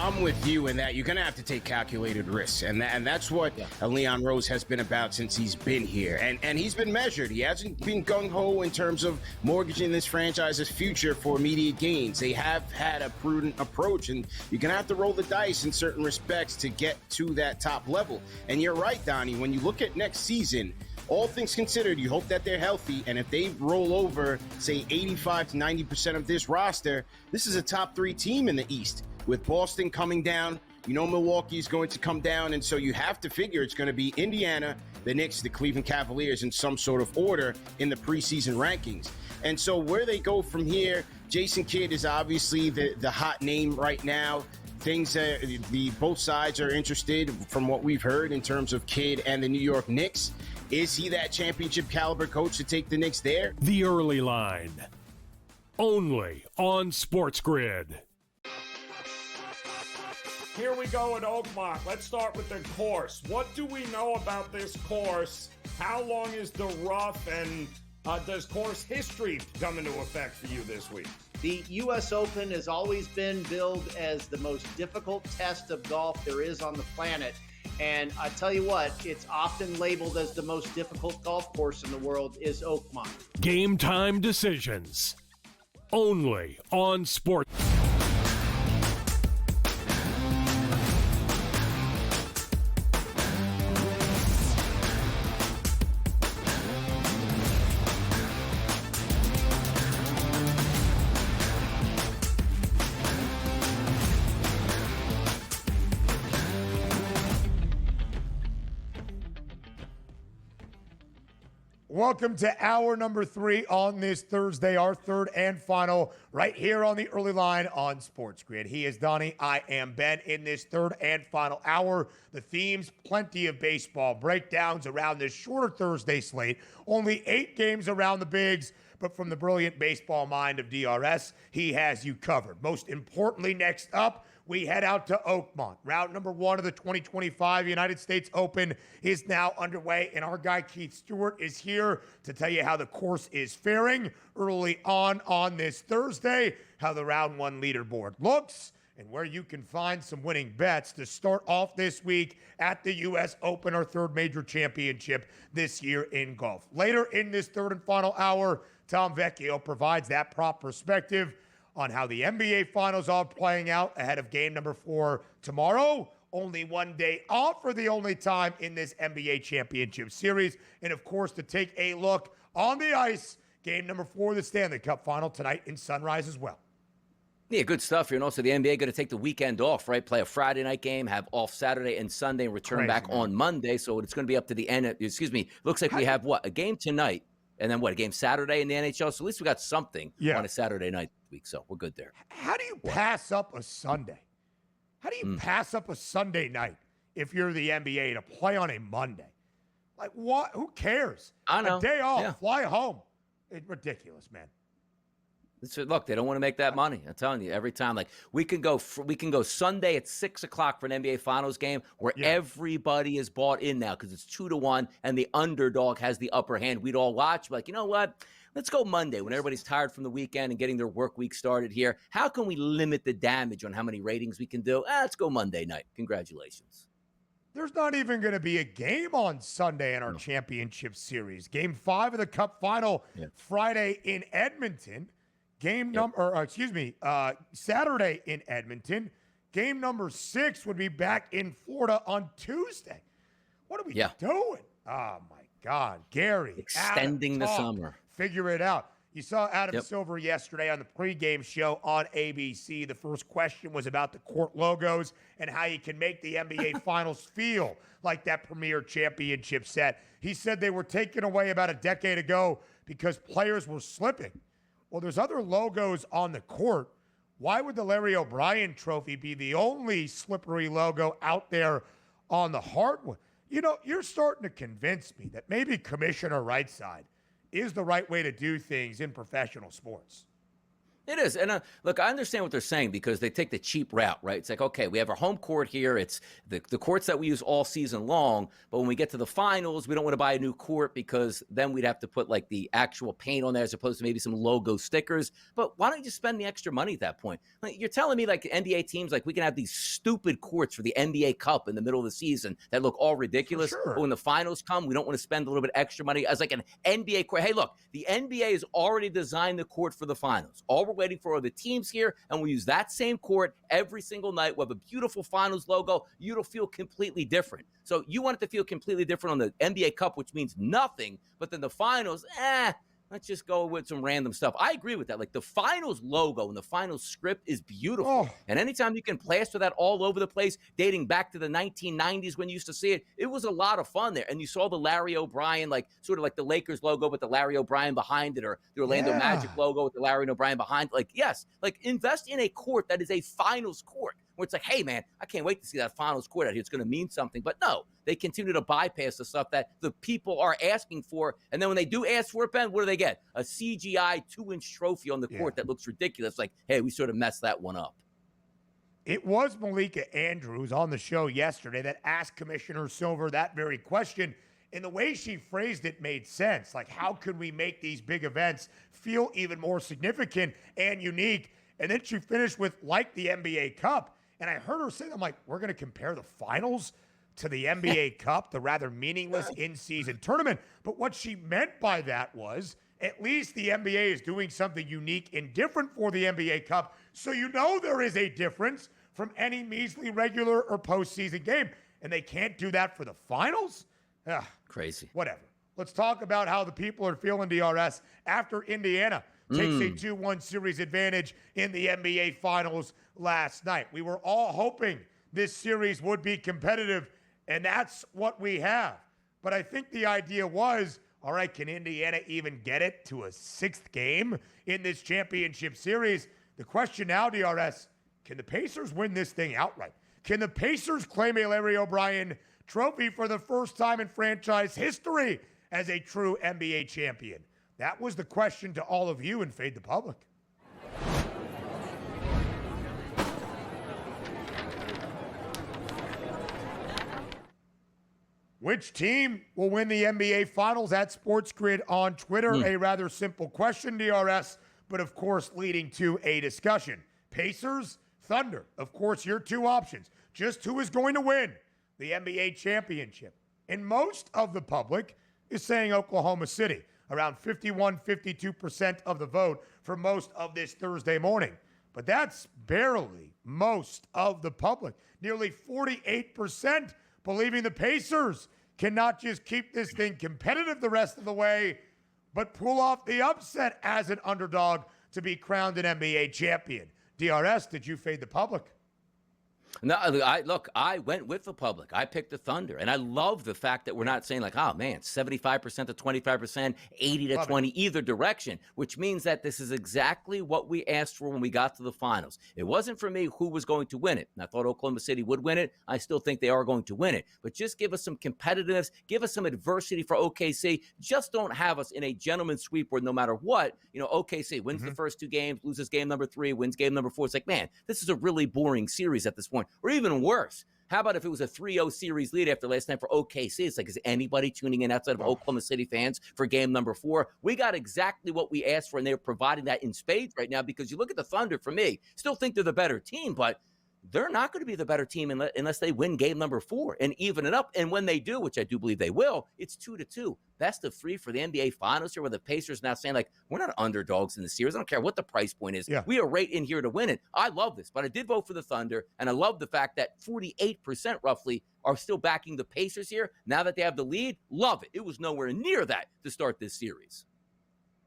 I'm with you in that you're going to have to take calculated risks. And that's what Leon Rose has been about since he's been here. And he's been measured. He hasn't been gung-ho in terms of mortgaging this franchise's future for immediate gains. They have had a prudent approach, and you're going to have to roll the dice in certain respects to get to that top level. And you're right, Donnie, when you look at next season, all things considered, you hope that they're healthy, and if they roll over, say, 85 to 90% of this roster, this is a top 3 team in the East. With Boston coming down, Milwaukee's going to come down, and so you have to figure it's going to be Indiana, the Knicks, the Cleveland Cavaliers in some sort of order in the preseason rankings. And so where they go from here, Jason Kidd is obviously the hot name right now. Both sides are interested from what we've heard in terms of Kidd and the New York Knicks. Is he that championship caliber coach to take the Knicks there? The Early Line, only on SportsGrid. Here we go at Oakmont. Let's start with the course. What do we know about this course? How long is the rough, and does course history come into effect for you this week? The U.S. Open has always been billed as the most difficult test of golf there is on the planet. And I tell you what, it's often labeled as the most difficult golf course in the world is Oakmont. Game time decisions, only on Sport. Welcome to hour number 3 on this Thursday, our third and final, right here on the Early Line on SportsGrid. He is Donnie, I am Ben. In this third and final hour, the themes, plenty of baseball breakdowns around this shorter Thursday slate. Only 8 games around the bigs, but from the brilliant baseball mind of DRS, he has you covered. Most importantly, next up, we head out to Oakmont. Round number 1 of the 2025 United States Open is now underway, and our guy Keith Stewart is here to tell you how the course is faring early on this Thursday, how the round 1 leaderboard looks, and where you can find some winning bets to start off this week at the U.S. Open, our third major championship this year in golf. Later in this third and final hour, Tom Vecchio provides that prop perspective on how the NBA Finals are playing out ahead of game number 4 tomorrow. Only one day off for the only time in this NBA Championship Series. And, of course, to take a look on the ice, game number 4 of the Stanley Cup Final tonight in Sunrise as well. Yeah, good stuff here. And also the NBA going to take the weekend off, right? Play a Friday night game, have off Saturday and Sunday, and return back on Monday. So it's going to be up to the end. Looks like we have, a game tonight, and then a game Saturday in the NHL. So at least we got something on a Saturday night week, so we're good there. How do you pass up a Sunday? How do you pass up a Sunday night if you're the NBA to play on a Monday? Like, what? Who cares? I know. A day off, fly home. It's ridiculous, man. Look, they don't want to make that money. I'm telling you, every time. Like, we can go Sunday at 6 o'clock for an NBA Finals game where everybody is bought in now because it's 2-1 and the underdog has the upper hand. We'd all watch. Like, you know what? Let's go Monday when everybody's tired from the weekend and getting their work week started here. How can we limit the damage on how many ratings we can do? Let's go Monday night. Congratulations. There's not even going to be a game on Sunday in our championship series. Game 5 of the Cup Final Friday in Edmonton. Saturday in Edmonton. Game number 6 would be back in Florida on Tuesday. What are we doing? Oh, my God. Gary. Extending the summer. Figure it out. You saw Adam Silver yesterday on the pregame show on ABC. The first question was about the court logos and how you can make the NBA Finals feel like that premier championship set. He said they were taken away about a decade ago because players were slipping. Well, there's other logos on the court. Why would the Larry O'Brien trophy be the only slippery logo out there on the hardwood? You know, you're starting to convince me that maybe Commissioner Rightside is the right way to do things in professional sports. It is. And look, I understand what they're saying because they take the cheap route, right? It's like, okay, we have our home court here. It's the courts that we use all season long. But when we get to the finals, we don't want to buy a new court because then we'd have to put like the actual paint on there as opposed to maybe some logo stickers. But why don't you just spend the extra money at that point? Like, you're telling me like NBA teams, like we can have these stupid courts for the NBA Cup in the middle of the season that look all ridiculous. Sure. But when the finals come, we don't want to spend a little bit extra money as like an NBA court. Hey, look, the NBA has already designed the court for the finals. All we're waiting for are the teams here, and we'll use that same court every single night. We'll have a beautiful finals logo. It'll feel completely different. So you want it to feel completely different on the NBA Cup, which means nothing, but then the finals, let's just go with some random stuff. I agree with that. Like the finals logo and the finals script is beautiful. And anytime you can plaster that all over the place, dating back to the 1990s when you used to see it, it was a lot of fun there. And you saw the Larry O'Brien, like sort of like the Lakers logo with the Larry O'Brien behind it, or the Orlando Magic logo with the Larry O'Brien behind it. Like, yes, like invest in a court that is a finals court, where it's like, hey, man, I can't wait to see that finals court out here. It's going to mean something. But no, they continue to bypass the stuff that the people are asking for. And then when they do ask for it, Ben, what do they get? A CGI 2-inch trophy on the court that looks ridiculous. Like, hey, we sort of messed that one up. It was Malika Andrews on the show yesterday that asked Commissioner Silver that very question. And the way she phrased it made sense. Like, how can we make these big events feel even more significant and unique? And then she finished with, like the NBA Cup. And I heard her say, I'm like, we're going to compare the finals to the NBA Cup, the rather meaningless in-season tournament. But what she meant by that was, at least the NBA is doing something unique and different for the NBA Cup. So you know there is a difference from any measly regular or postseason game. And they can't do that for the finals? Ugh, crazy. Whatever. Let's talk about how the people are feeling, DRS, after Indiana takes a 2-1 series advantage in the NBA Finals last night. We were all hoping this series would be competitive, and that's what we have. But I think the idea was, all right, can Indiana even get it to a 6th game in this championship series? The question now, DRS, can the Pacers win this thing outright? Can the Pacers claim a Larry O'Brien trophy for the first time in franchise history as a true NBA champion? That was the question to all of you in Fade the Public. Which team will win the NBA Finals? At SportsGrid on Twitter. A rather simple question, DRS, but of course leading to a discussion. Pacers, Thunder. Of course, your two options. Just who is going to win the NBA championship? And most of the public is saying Oklahoma City. Around 51-52% of the vote for most of this Thursday morning. But that's barely most of the public. Nearly 48% believing the Pacers cannot just keep this thing competitive the rest of the way, but pull off the upset as an underdog to be crowned an NBA champion. DRS, did you fade the public? No, I went with the public. I picked the Thunder, and I love the fact that we're not saying like, oh man, 75% to 25%, 80 to 20, either direction, which means that this is exactly what we asked for when we got to the finals. It wasn't for me who was going to win it. And I thought Oklahoma City would win it. I still think they are going to win it, but just give us some competitiveness, give us some adversity for OKC. Just don't have us in a gentleman's sweep where no matter what, OKC wins the first 2 games, loses game number 3, wins game number 4. It's like, man, this is a really boring series at this point. Or even worse, how about if it was a 3-0 series lead after last night for OKC? It's like, is anybody tuning in outside of Oklahoma City fans for game number 4? We got exactly what we asked for, and they're providing that in spades right now because you look at the Thunder, for me, still think they're the better team, but they're not going to be the better team unless they win game number 4 and even it up. And when they do, which I do believe they will, it's 2-2. Best of 3 for the NBA Finals here, where the Pacers now saying, like, we're not underdogs in the series. I don't care what the price point is. Yeah. We are right in here to win it. I love this, but I did vote for the Thunder, and I love the fact that 48% roughly are still backing the Pacers here. Now that they have the lead, love it. It was nowhere near that to start this series.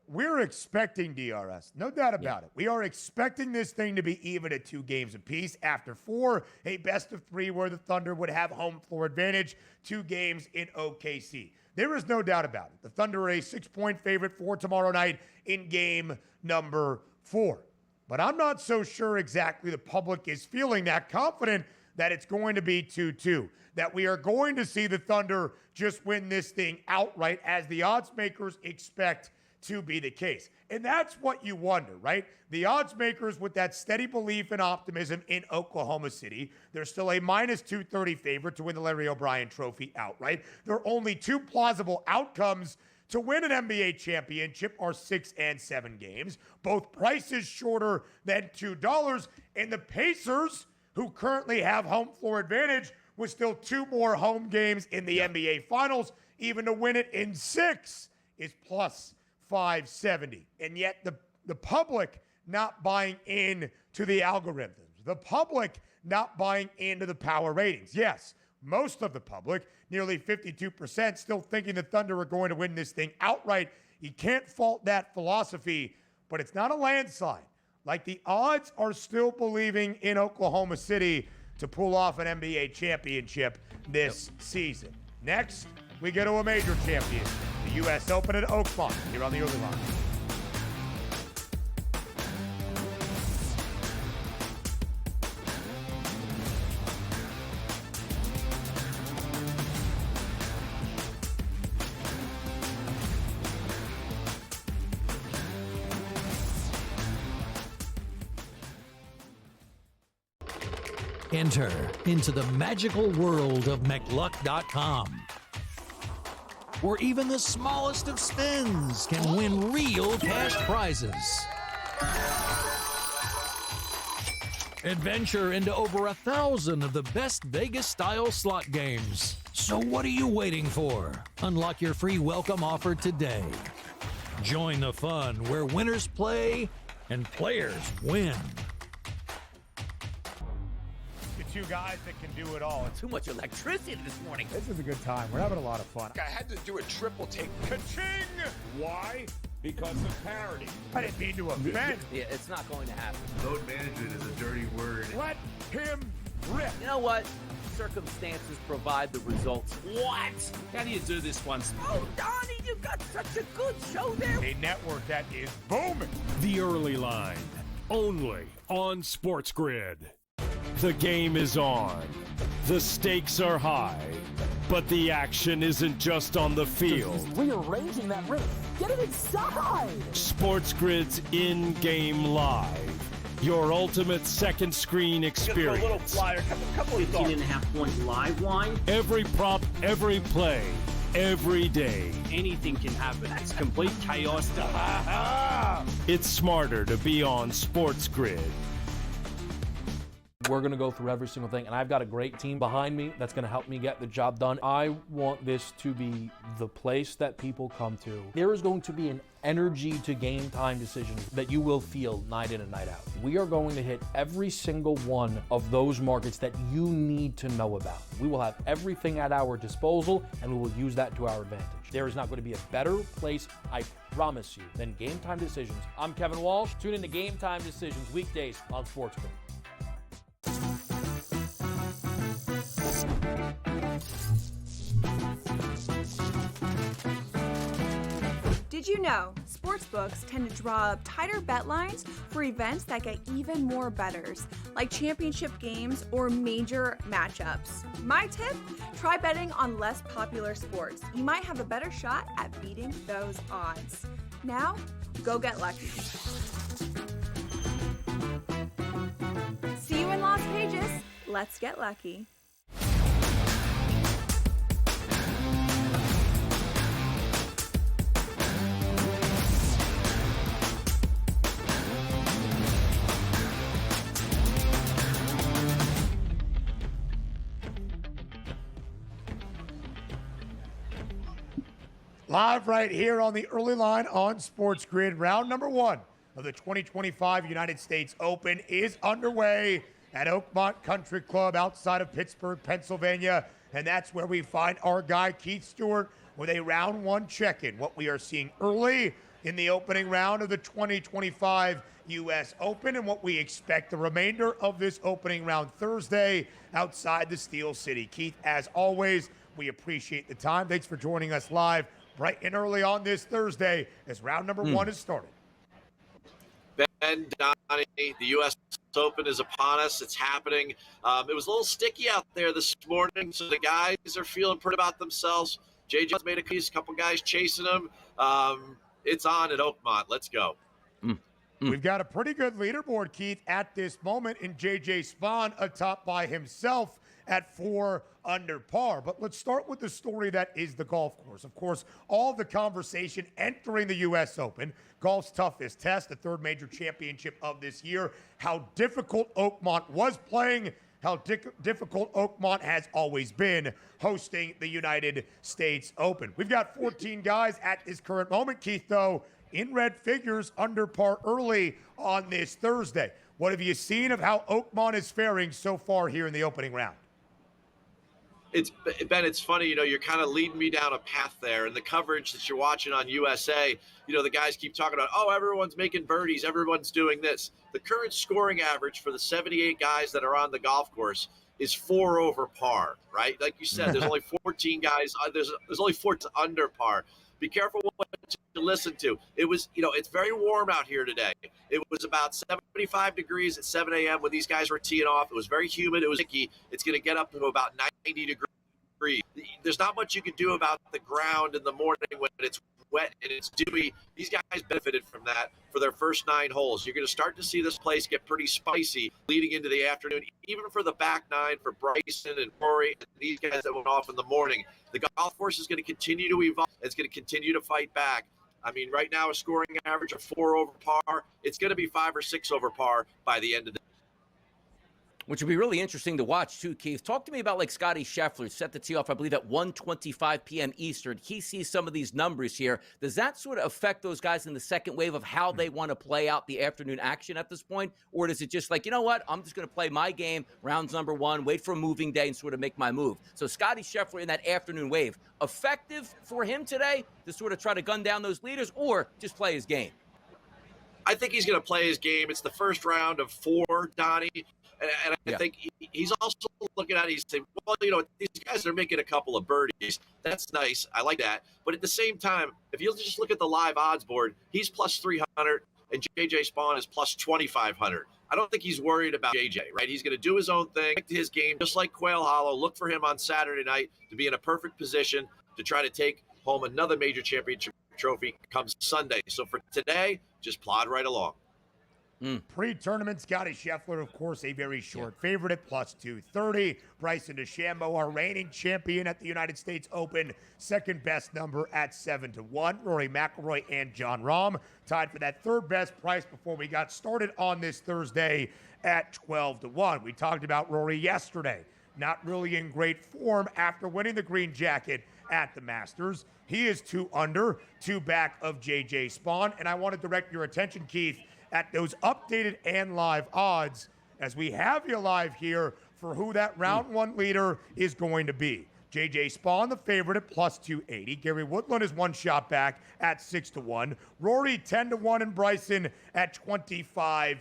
We're expecting DRS, no doubt about it. We are expecting this thing to be even at 2 games apiece. After 4, a best of 3 where the Thunder would have home floor advantage, 2 games in OKC. There is no doubt about it. The Thunder are a 6-point favorite for tomorrow night in game number 4. But I'm not so sure exactly the public is feeling that confident that it's going to be 2-2, that we are going to see the Thunder just win this thing outright as the odds makers expect to be the case. And that's what you wonder, right? The odds makers with that steady belief and optimism in Oklahoma City, they're still a minus 230 favorite to win the Larry O'Brien Trophy outright. There are only two plausible outcomes to win an NBA championship are 6 and 7 games. Both prices shorter than $2. And the Pacers, who currently have home floor advantage, with still 2 more home games in the NBA Finals, even to win it in 6 is plus 570. And yet the public not buying in to the algorithms. The public not buying into the power ratings. Yes, most of the public, nearly 52%, still thinking the Thunder are going to win this thing outright. You can't fault that philosophy, but it's not a landslide. Like, the odds are still believing in Oklahoma City to pull off an NBA championship this season. Next, we go to a major champion, the U.S. Open at Oakmont, here on the early line. Enter into the magical world of McLuck.com, where even the smallest of spins can win real cash prizes. Adventure into over 1,000 of the best Vegas-style slot games. So what are you waiting for? Unlock your free welcome offer today. Join the fun where winners play and players win. Two guys that can do it all. Too much electricity this morning. This is a good time. We're having a lot of fun. I had to do a triple take. Ka-ching! Why? Because of parity. I didn't mean to offend. Yeah, it's not going to happen. Load management is a dirty word. Let him rip. You know what? Circumstances provide the results. What? How do you do this one? Oh, Donnie, you got such a good show there. A network that is booming. The Early Line, only on SportsGrid. The game is on. The stakes are high. But the action isn't just on the field. He's rearranging that ring. Get it inside! SportsGrid's in-game live. Your ultimate second screen experience. Just a little flyer, couple of 15.5-point live line. Every prop, every play, every day. Anything can happen. That's complete chaos. It's smarter to be on SportsGrid. We're going to go through every single thing, and I've got a great team behind me that's going to help me get the job done. I want this to be the place that people come to. There is going to be an energy to game time decisions that you will feel night in and night out. We are going to hit every single one of those markets that you need to know about. We will have everything at our disposal, and we will use that to our advantage. There is not going to be a better place, I promise you, than Game Time Decisions. I'm Kevin Walsh. Tune in to Game Time Decisions weekdays on SportsGrid. Did you know sportsbooks tend to draw up tighter bet lines for events that get even more bettors, like championship games or major matchups? My tip, try betting on less popular sports. You might have a better shot at beating those odds. Now, go get lucky. See you in Las Vegas. Let's get lucky. Live right here on the Early Line on SportsGrid. Round number 1 of the 2025 United States Open is underway at Oakmont Country Club outside of Pittsburgh, Pennsylvania. And that's where we find our guy, Keith Stewart, with a round 1 check-in. What we are seeing early in the opening round of the 2025 U.S. Open and what we expect the remainder of this opening round Thursday outside the Steel City. Keith, as always, we appreciate the time. Thanks for joining us live bright and early on this Thursday as round number 1 is started. Ben, Donnie, the U.S. Open is upon us. It's happening. It was a little sticky out there this morning, so the guys are feeling pretty about themselves. JJ's made a couple guys chasing him. It's on at Oakmont. Let's go. We've got a pretty good leaderboard, Keith, at this moment, in J.J. Spaun atop by himself at 4 under par. But let's start with the story that is the golf course. Of course, all the conversation entering the U.S. Open, golf's toughest test, the third major championship of this year, how difficult Oakmont was playing, how difficult Oakmont has always been hosting the United States Open. We've got 14 guys at this current moment, Keith, though, in red figures under par early on this Thursday. What have you seen of how Oakmont is faring so far here in the opening round? It's funny, you're kind of leading me down a path there. And the coverage that you're watching on USA, the guys keep talking about, oh, everyone's making birdies, everyone's doing this. The current scoring average for the 78 guys that are on the golf course is 4 over par, right? Like you said, there's only 14 guys, there's only 4 under par. Be careful what you listen to. It was, it's very warm out here today. It was about 75 degrees at 7 a.m. when these guys were teeing off. It was very humid. It was icky. It's going to get up to about 90 degrees. There's not much you can do about the ground in the morning when it's wet and it's dewy. These guys benefited from that for their first 9 holes. You're going to start to see this place get pretty spicy leading into the afternoon, even for the back 9 for Bryson and Rory and these guys that went off in the morning. The golf course is going to continue to evolve. It's going to continue to fight back. I mean, right now, a scoring average of 4 over par. It's going to be 5 or 6 over par by the end of the day. Which would be really interesting to watch, too, Keith. Talk to me about, like, Scotty Scheffler set the tee off, I believe, at 1:25 p.m. Eastern. He sees some of these numbers here. Does that sort of affect those guys in the second wave of how they want to play out the afternoon action at this point? Or does it just like, you know what, I'm just going to play my game, rounds number 1, wait for a moving day and sort of make my move? So Scotty Scheffler in that afternoon wave, effective for him today to sort of try to gun down those leaders or just play his game? I think he's going to play his game. It's the first round of 4, Donnie. And I think he's also looking at it, he's saying, well, these guys are making a couple of birdies. That's nice. I like that. But at the same time, if you just look at the live odds board, he's plus 300 and J.J. Spaun is plus 2,500. I don't think he's worried about J.J., right? He's going to do his own thing, his game, just like Quail Hollow. Look for him on Saturday night to be in a perfect position to try to take home another major championship trophy comes Sunday. So for today, just plod right along. Pre-tournament, Scotty Scheffler, of course, a very short favorite at plus 230. Bryson DeChambeau, our reigning champion at the United States Open, second best number at 7-1. Rory McIlroy and Jon Rahm tied for that third best price before we got started on this Thursday at 12-1. We talked about Rory yesterday, not really in great form after winning the green jacket at the Masters. He is 2 under, 2 back of J.J. Spaun. And I want to direct your attention, Keith, at those updated and live odds as we have you live here for who that round 1 leader is going to be. J.J. Spaun, the favorite at plus 280. Gary Woodland is 1 shot back at 6-1. Rory 10-1 and Bryson at 25-1.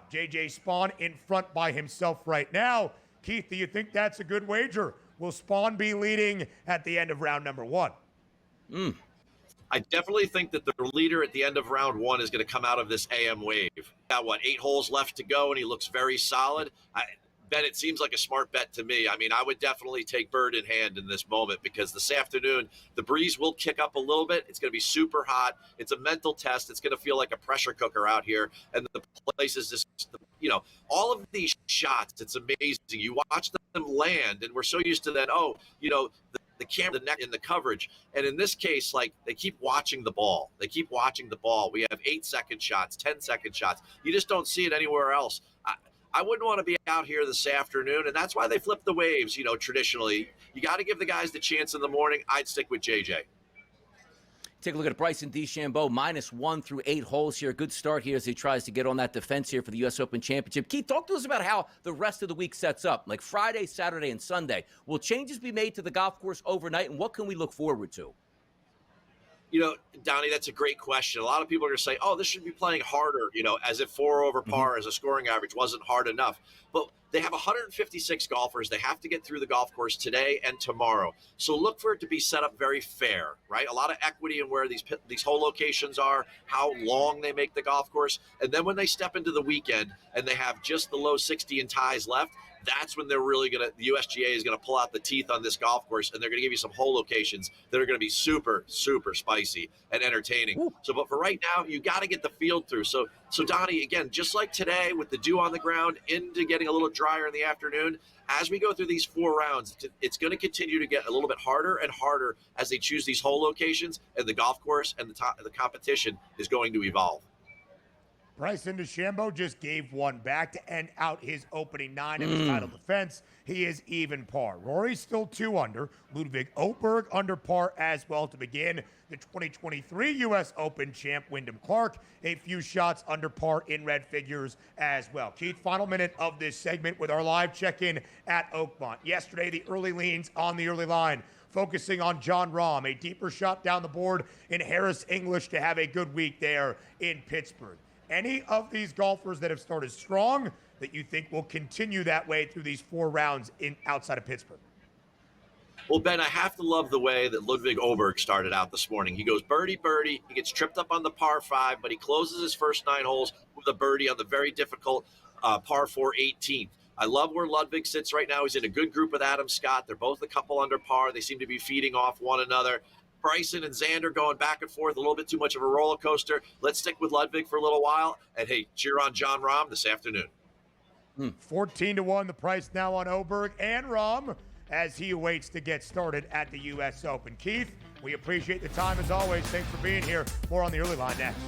J.J. Spaun in front by himself right now. Keith, do you think that's a good wager? Will Spaun be leading at the end of round number 1? I definitely think that the leader at the end of round 1 is going to come out of this AM wave. Got 8 holes left to go, and he looks very solid. Ben, it seems like a smart bet to me. I mean, I would definitely take bird in hand in this moment because this afternoon, the breeze will kick up a little bit. It's going to be super hot. It's a mental test. It's going to feel like a pressure cooker out here. And the place is just, all of these shots, it's amazing. You watch them land, and we're so used to that, the camera, the neck, and the coverage. And in this case, they keep watching the ball. We have 8-second shots, 10-second shots. You just don't see it anywhere else. I wouldn't want to be out here this afternoon, and that's why they flip the waves, traditionally. You got to give the guys the chance in the morning. I'd stick with JJ. Take a look at Bryson DeChambeau, -1 through 8 holes here. Good start here as he tries to get on that defense here for the U.S. Open Championship. Keith, talk to us about how the rest of the week sets up, like Friday, Saturday, and Sunday. Will changes be made to the golf course overnight, and what can we look forward to? Donnie, that's a great question. A lot of people are going to say, oh, this should be playing harder, as if 4 over par as a scoring average wasn't hard enough. But They have 156 golfers. They have to get through the golf course today and tomorrow. So look for it to be set up very fair, right? A lot of equity in where these hole locations are, how long they make the golf course. And then when they step into the weekend and they have just the low 60 and ties left, that's when they're really the USGA is going to pull out the teeth on this golf course, and they're going to give you some hole locations that are going to be super, super spicy and entertaining. Ooh. So, but for right now, you got to get the field through. So Donnie, again, just like today with the dew on the ground into getting a little drier in the afternoon, as we go through these 4 rounds, it's going to continue to get a little bit harder and harder as they choose these hole locations, and the golf course and the competition is going to evolve. Bryson DeChambeau just gave one back to end out his opening 9 of his title defense. He is even par. Rory's still 2 under. Ludwig Oberg under par as well to begin. The 2023 U.S. Open champ Wyndham Clark, a few shots under par in red figures as well. Keith, final minute of this segment with our live check-in at Oakmont. Yesterday, the early leans on the early line, focusing on Jon Rahm, a deeper shot down the board in Harris English to have a good week there in Pittsburgh. Any of these golfers that have started strong that you think will continue that way through these 4 rounds outside of Pittsburgh? Well, Ben, I have to love the way that Ludwig Oberg started out this morning. He goes birdie, birdie. He gets tripped up on the par 5, but he closes his first 9 holes with a birdie on the very difficult par 4 18th. I love where Ludwig sits right now. He's in a good group with Adam Scott. They're both a couple under par. They seem to be feeding off one another. Bryson and Xander going back and forth, a little bit too much of a roller coaster. Let's stick with Ludwig for a little while. And, hey, cheer on Jon Rahm this afternoon. 14-1 the price now on Oberg and Rahm as he awaits to get started at the U.S. Open. Keith, we appreciate the time as always. Thanks for being here. More on the early line next.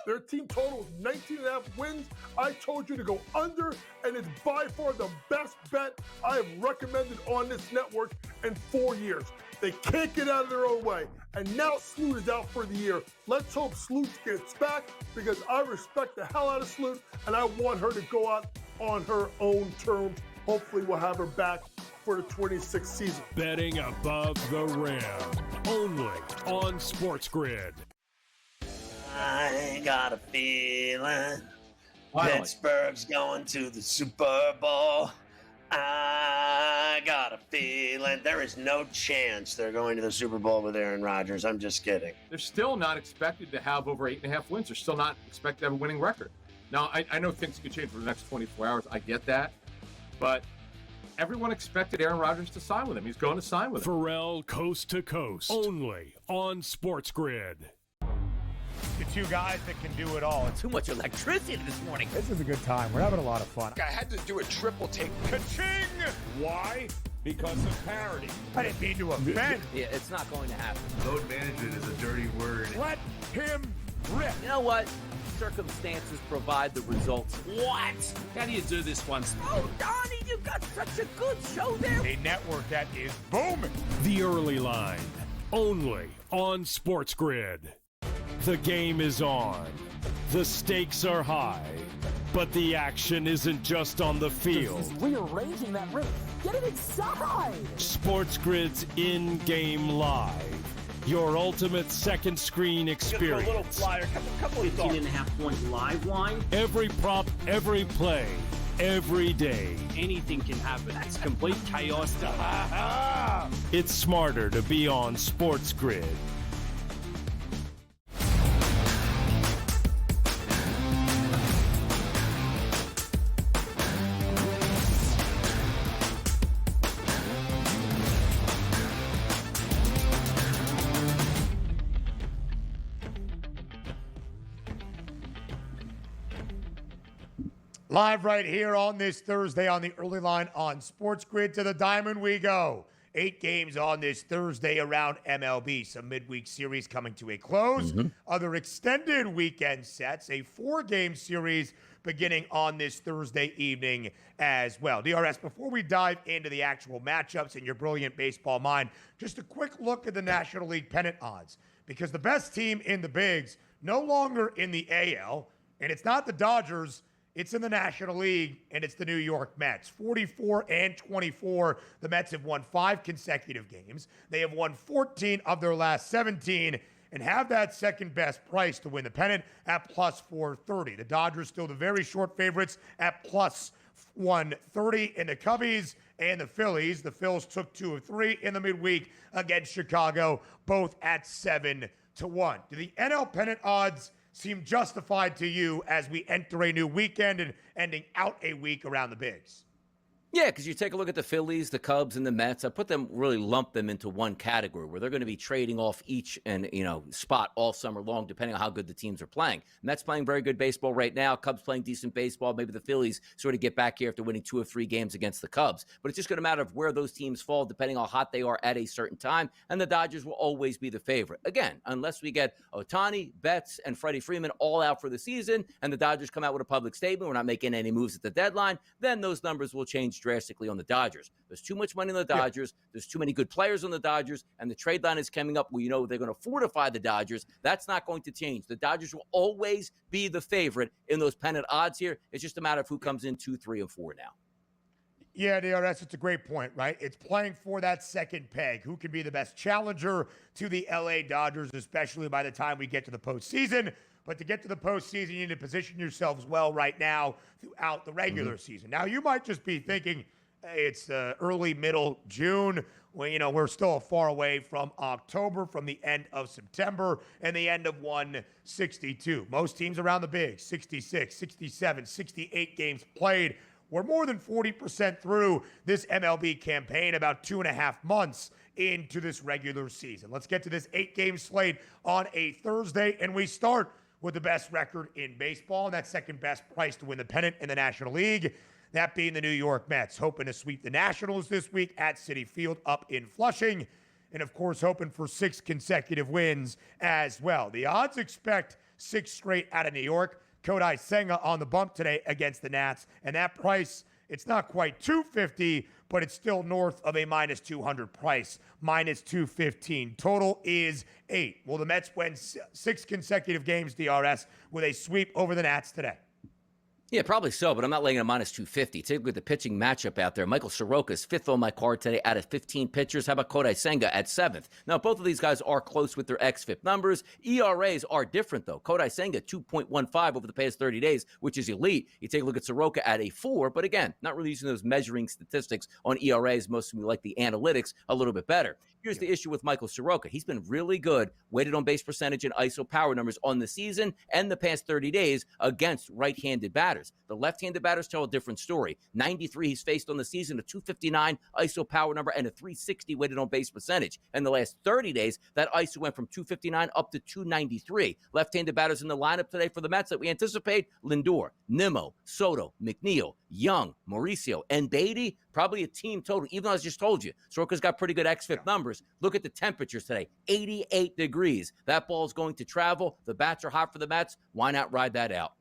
Their team total is 19.5 wins. I told you to go under, and it's by far the best bet I have recommended on this network in 4 years. They can't get out of their own way. And now Sloot is out for the year. Let's hope Sloot gets back because I respect the hell out of Sloot, and I want her to go out on her own terms. Hopefully we'll have her back for the 26th season. Betting above the rim, only on SportsGrid. I got a feeling Pittsburgh's going to the Super Bowl. I got a feeling there is no chance they're going to the Super Bowl with Aaron Rodgers. I'm just kidding. They're still not expected to have over 8.5 wins. They're still not expected to have a winning record. Now, I know things could change for the next 24 hours. I get that. But everyone expected Aaron Rodgers to sign with him. He's going to sign with him. Pharrell Coast to Coast, only on SportsGrid. The 2 guys that can do it all. Too much electricity this morning. This is a good time. We're having a lot of fun. I had to do a triple take. Ka-ching! Why? Because of parity. I didn't mean to offend. Yeah, it's not going to happen. Load management is a dirty word. Let him rip. You know what? Circumstances provide the results. What? How do you do this one? Oh, Donnie, you got such a good show there. A network that is booming. The early line, only on SportsGrid. The game is on. The stakes are high, but the action isn't just on the field. He's rearranging that rim. Get it inside! SportsGrid's in-game live. Your ultimate second screen experience. A little flyer, couple of 15.5 point live line. Every prop, every play, every day. Anything can happen. That's complete chaos. It's smarter to be on SportsGrid. Live right here on this Thursday on the early line on SportsGrid. To the diamond we go. 8 games on this Thursday around MLB. Some midweek series coming to a close. Other extended weekend sets. A 4-game series beginning on this Thursday evening as well. DRS, before we dive into the actual matchups in your brilliant baseball mind, just a quick look at the National League pennant odds. because the best team in the bigs, no longer in the AL, and it's not the Dodgers, it's in the National League, and it's the New York Mets. 44-24. The Mets have won 5 consecutive games. They have won 14 of their last 17 and have that second best price to win the pennant at plus 430. The Dodgers still the very short favorites at plus 130. And the Cubbies and the Phillies, the Phils took 2 of 3 in the midweek against Chicago, both at 7-1. Do the NL pennant odds seem justified to you as we enter a new weekend and ending out a week around the bigs? Yeah, because you take a look at the Phillies, the Cubs, and the Mets. I put them, really lump them into one category where they're going to be trading off each and spot all summer long, depending on how good the teams are playing. Mets playing very good baseball right now. Cubs playing decent baseball. Maybe the Phillies sort of get back here after winning 2 or 3 games against the Cubs. But it's just going to matter of where those teams fall, depending on how hot they are at a certain time. And the Dodgers will always be the favorite. Again, unless we get Ohtani, Betts, and Freddie Freeman all out for the season, and the Dodgers come out with a public statement, we're not making any moves at the deadline, then those numbers will change drastically on the Dodgers. There's too much money on the Dodgers. Yeah. There's too many good players on the Dodgers, and the trade line is coming up where they're going to fortify the Dodgers. That's not going to change. The Dodgers will always be the favorite in those pennant odds here. It's just a matter of who comes in 2, 3, and 4 now. Yeah, DRS, it's a great point, right? It's playing for that second peg. Who can be the best challenger to the LA Dodgers, especially by the time we get to the postseason? But to get to the postseason, you need to position yourselves well right now throughout the regular season. Now, you might just be thinking, it's early, middle June. Well, we're still far away from October, from the end of September, and the end of 162. Most teams around the big, 66, 67, 68 games played. We're more than 40% through this MLB campaign, about 2.5 months into this regular season. Let's get to this 8-game slate on a Thursday, and we start with the best record in baseball, and that second best price to win the pennant in the National League. That being the New York Mets, hoping to sweep the Nationals this week at Citi Field up in Flushing. And, of course, hoping for 6 consecutive wins as well. The odds expect 6 straight out of New York. Kodai Senga on the bump today against the Nats. And that price, it's not quite $250, but it's still north of a minus 200 price, minus 215. Total is 8. Will the Mets win 6 consecutive games, DRS, with a sweep over the Nats today? Yeah, probably so, but I'm not laying a minus 250. Take a look at the pitching matchup out there. Michael Soroka's 5th on my card today out of 15 pitchers. How about Kodai Senga at 7th? Now, both of these guys are close with their xFIP numbers. ERAs are different, though. Kodai Senga, 2.15 over the past 30 days, which is elite. You take a look at Soroka at a 4, but again, not really using those measuring statistics on ERAs. Most of me like the analytics a little bit better. Here's the issue with Michael Soroka. He's been really good, weighted on base percentage and ISO power numbers on the season and the past 30 days against right-handed batters. The left-handed batters tell a different story. 93 he's faced on the season, a 259 ISO power number, and a 360 weighted on base percentage. In the last 30 days, that ISO went from 259 up to 293. Left-handed batters in the lineup today for the Mets that we anticipate: Lindor, Nimmo, Soto, McNeil, Young, Mauricio, and Beatty. Probably a team total, even though I just told you, Soroka's got pretty good xFIP numbers. Look at the temperatures today, 88 degrees. That ball's going to travel. The bats are hot for the Mets. Why not ride that out?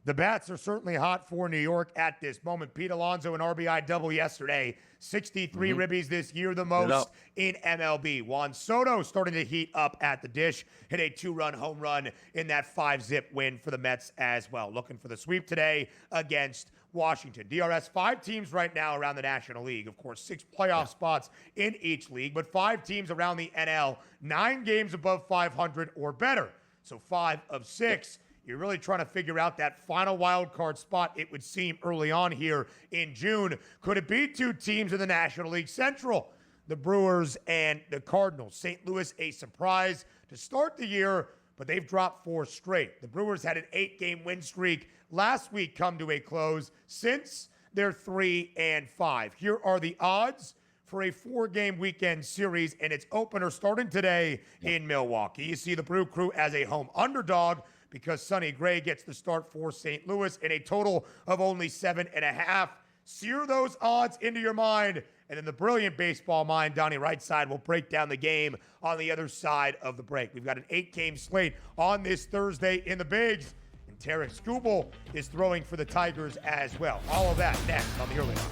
The bats are certainly hot for New York at this moment. Pete Alonso, an RBI double yesterday. 63 ribbies this year, the most in MLB. Juan Soto starting to heat up at the dish. Hit a 2-run home run in that 5-zip win for the Mets as well. Looking for the sweep today against Washington. DRS, 5 teams right now around the National League. Of course, 6 playoff spots in each league, but 5 teams around the NL, 9 games above 500 or better. So 5 of 6. You're really trying to figure out that final wild card spot, it would seem, early on here in June. Could it be 2 teams in the National League Central? The Brewers and the Cardinals. St. Louis, a surprise to start the year, but they've dropped 4 straight. The Brewers had an 8-game win streak last week come to a close. Since they're 3-5. Here are the odds for a 4-game weekend series, and it's opener starting today in Milwaukee. You see the Brew Crew as a home underdog because Sonny Gray gets the start for St. Louis in a total of only 7.5. Sear those odds into your mind, and then the brilliant baseball mind, Donnie Rightside, will break down the game on the other side of the break. We've got an 8-game slate on this Thursday in the Bigs, and Tarek Skubal is throwing for the Tigers as well. All of that next on the early line.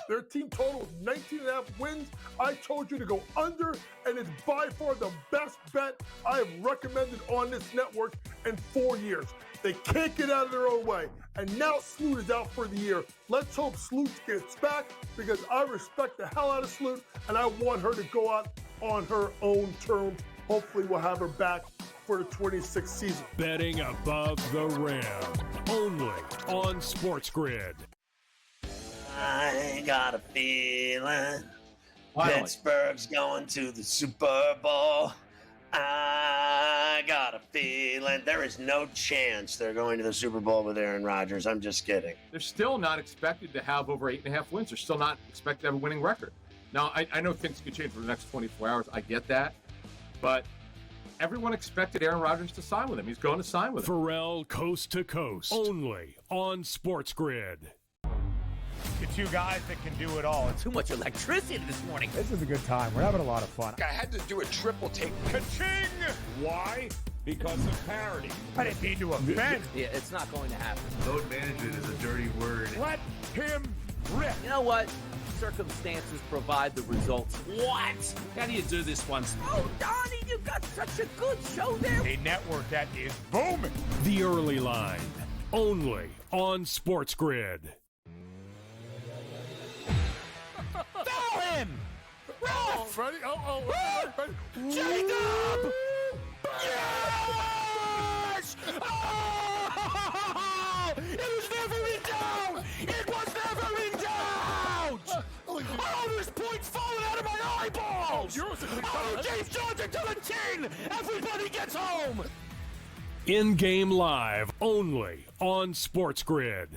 Their team total is 19.5 wins. I told you to go under, and it's by far the best bet I have recommended on this network in 4 years. They can't get out of their own way. And now Sloot is out for the year. Let's hope Sloot gets back, because I respect the hell out of Sloot, and I want her to go out on her own terms. Hopefully we'll have her back for the 26th season. Betting above the rim, only on SportsGrid. I got a feeling Finally. Pittsburgh's going to the Super Bowl. I got a feeling there is no chance they're going to the Super Bowl with Aaron Rodgers. I'm just kidding. They're still not expected to have over 8.5 wins. They're still not expected to have a winning record. Now, I know things could change for the next 24 hours. I get that. But everyone expected Aaron Rodgers to sign with him. He's going to sign with him. Pharrell Coast to Coast, only on SportsGrid. The two guys that can do it all. Too much electricity this morning. This is a good time. We're having a lot of fun. I had to do a triple take. Ka-ching! Why? Because of parity. I didn't mean to offend. Yeah, it's not going to happen. Load management is a dirty word. Let him rip. You know what? Circumstances provide the results. What? How do you do this one? Oh, Donnie, you've got such a good show there. A network that is booming. The Early Line, only on SportsGrid. Foul him! Ref! Ready? Ready? Jacob! Yes! Oh! It was never in doubt! It was never in doubt! Oh, there's points falling out of my eyeballs! Oh, James Johnson to the 10! Everybody gets home! In-game live, only on SportsGrid.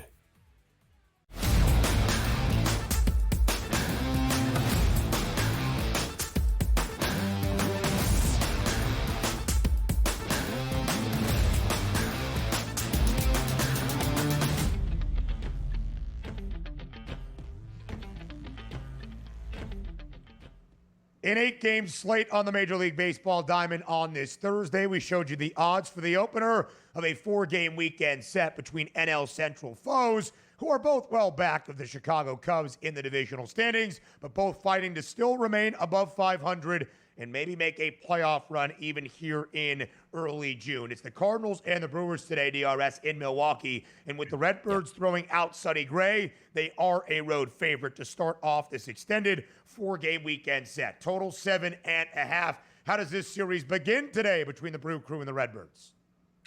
An 8-game slate on the Major League Baseball diamond on this Thursday. We showed you the odds for the opener of a 4-game weekend set between NL Central foes, who are both well back of the Chicago Cubs in the divisional standings, but both fighting to still remain above 500 and maybe make a playoff run even here in early June. It's the Cardinals and the Brewers today, DRS, in Milwaukee. And with the Redbirds throwing out Sonny Gray, they are a road favorite to start off this extended 4-game weekend set. Total 7.5. How does this series begin today between the Brew Crew and the Redbirds?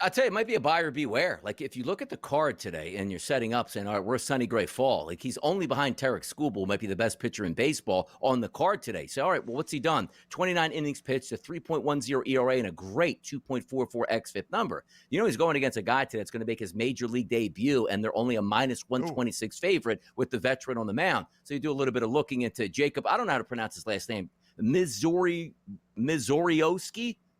I'll tell you, it might be a buyer beware. Like, if you look at the card today and you're setting up saying, all right, where's Sonny Gray fall? Like, he's only behind Tarek Skubal, might be the best pitcher in baseball on the card today. So, all right, well, what's he done? 29 innings pitched, a 3.10 ERA, and a great 2.44 xFIP number. You know, he's going against a guy today that's going to make his major league debut, and they're only a minus 126 favorite with the veteran on the mound. So you do a little bit of looking into Jacob. I don't know how to pronounce his last name. Mizorioski?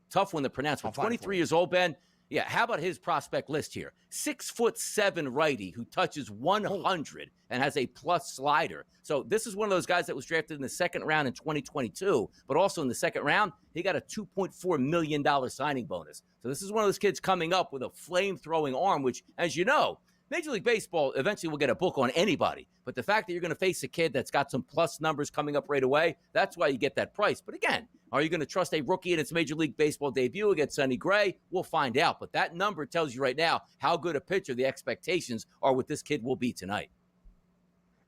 Tough one to pronounce. But 23 years old, Ben. Yeah, how about his prospect list here? 6'7" righty who touches 100 and has a plus slider. So this is one of those guys that was drafted in the second round in 2022, but also in the second round, he got a $2.4 million signing bonus. So this is one of those kids coming up with a flame-throwing arm, which, as you know, Major League Baseball eventually will get a book on anybody. But the fact that you're going to face a kid that's got some plus numbers coming up right away, that's why you get that price. But again, are you going to trust a rookie in its Major League Baseball debut against Sonny Gray? We'll find out. But that number tells you right now how good a pitcher the expectations are what this kid will be tonight.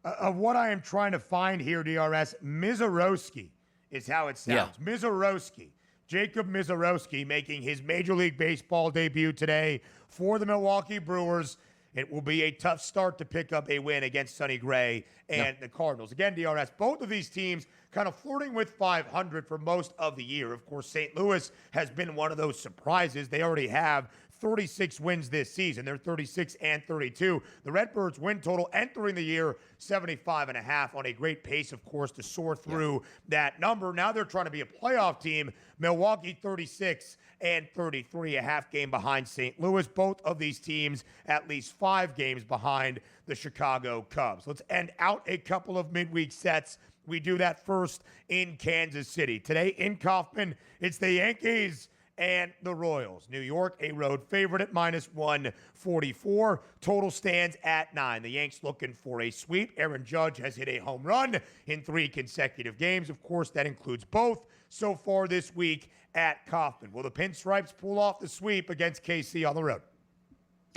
Of what I am trying to find here, DRS, Mizorowski is how it sounds. Yeah. Mizorowski. Jacob Mizorowski making his Major League Baseball debut today for the Milwaukee Brewers. It will be a tough start to pick up a win against Sonny Gray and the Cardinals. Again, DRS, both of these teams kind of flirting with 500 for most of the year. Of course, St. Louis has been one of those surprises. They already have 36 wins this season. They're 36-32. The Redbirds win total entering the year 75.5 on a great pace, of course, to soar through that number. Now they're trying to be a playoff team. Milwaukee 36-33, a half game behind St. Louis. Both of these teams at least 5 games behind the Chicago Cubs. Let's end out a couple of midweek sets. We do that first in Kansas City. Today in Kauffman, it's the Yankees and the Royals. New York, a road favorite at -144. Total stands at 9. The Yanks looking for a sweep. Aaron Judge has hit a home run in 3 consecutive games. Of course, that includes both so far this week at Kauffman. Will the Pinstripes pull off the sweep against KC on the road?